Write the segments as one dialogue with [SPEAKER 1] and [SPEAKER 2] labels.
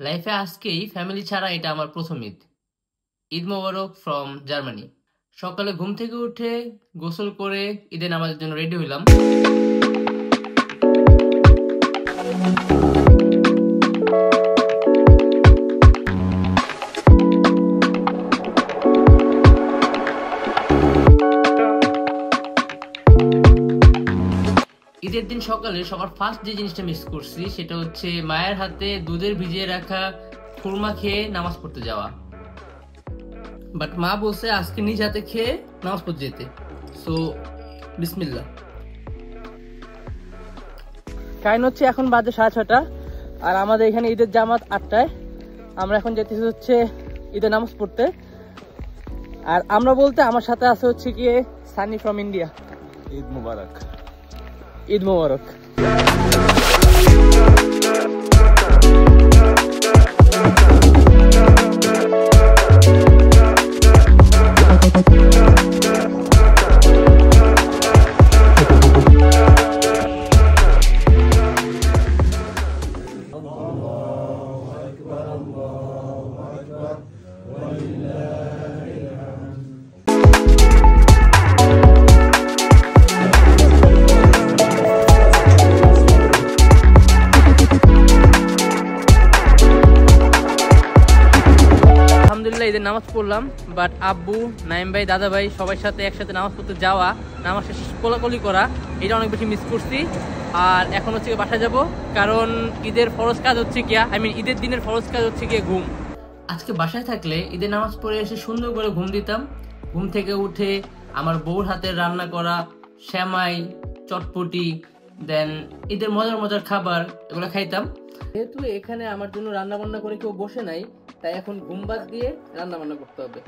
[SPEAKER 1] লাইফে আজকেই ফ্যামিলি ছাড়া এটা আমার প্রথম ঈদ। ঈদ মোবারক ফ্রম জার্মানি। সকালে ঘুম থেকে উঠে গোসল করে ঈদের নামাজের জন্য রেডি হইলাম। ঈদের দিন সকালে সবার ফার্স্ট যে জিনিসটা মিস করছি সেটা হচ্ছে মায়ের হাতে দুধের ভিজিয়ে রাখা খুরমা খেয়ে নামাজ পড়তে যাওয়া। বাট মা বলছে আজকে নিজ হাতে খেয়ে নামাজ পড়তে যেতে। সো বিসমিল্লাহ।
[SPEAKER 2] টাইম হচ্ছে এখন বাজে 6:30 আর আমাদের এখানে ঈদের জামাত 8টায়। আমরা এখন যেতেছি হচ্ছে ঈদের নামাজ পড়তে। আর আমরা বলতে আমার সাথে আছে হচ্ছে গিয়ে সানি ফ্রম ইন্ডিয়া।
[SPEAKER 3] ঈদ মুবারক।
[SPEAKER 2] ঈদ মুবারক। আলহামদুলিল্লাহ ঈদের নামাজ পড়লাম, বাট আব্বু, নাইম ভাই, দাদা ভাই সবার সাথে একসাথে নামাজ পড়তে যাওয়া, নামাজ শেষে কোলাকুলি করা, এটা অনেক বেশি মিস করছি। আর এখন হচ্ছে বাসায় যাব, কারণ ঈদের ফরজ কাজ হচ্ছে গিয়া ঈদের দিনের ফরজ কাজ হচ্ছে গিয়ে ঘুম।
[SPEAKER 1] আজকে বাসায় থাকলে ঈদের নামাজ পড়ে এসে সুন্দর করে ঘুম দিতাম। ঘুম থেকে উঠে আমার বউর হাতের রান্না করা সেমাই, চটপটি, দেন ঈদের মজার মজার খাবার এগুলো খাইতাম। যেহেতু এখানে আমার জন্য রান্না বান্না করে কেউ বসে নাই, তাই এখন ঘুম বাদ দিয়ে রান্না বান্না করতে হবে।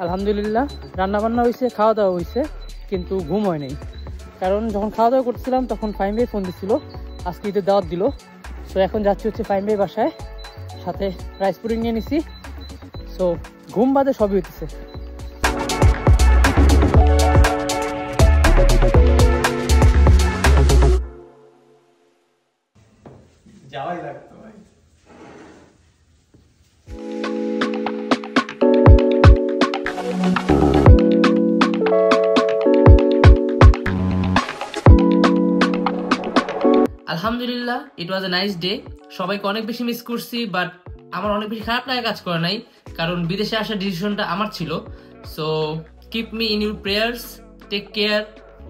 [SPEAKER 2] আলহামদুলিল্লাহ রান্না বান্না হয়েছে, খাওয়া দাওয়া হয়েছে, কিন্তু ঘুম হয় নাই। কারণ যখন খাওয়া দাওয়া করছিলাম তখন ফাইম ভাই ফোন দিছিল, আজকে ঈদের দাওয়াত দিল। সো এখন যাচ্ছি হচ্ছে ফাইম ভাই বাসায়, সাথে রাইস পুডিং নিয়ে নিছি। সো ঘুম বাদে সবই হইতেছে।
[SPEAKER 3] যাওয়াই লাগতো ভাই।
[SPEAKER 1] আলহামদুলিল্লাহ, ইট ওয়াজ এ নাইস ডে। সবাইকে অনেক বেশি মিস করছি, বাট আমার অনেক বেশি খারাপ লাগা কাজ করে নাই, কারণ বিদেশে আসার ডিসিশনটা আমার ছিল। So keep me in your prayers, take care,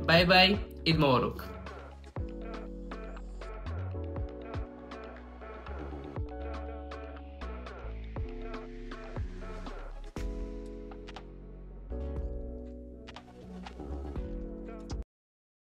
[SPEAKER 1] bye bye, Eid Mobarak.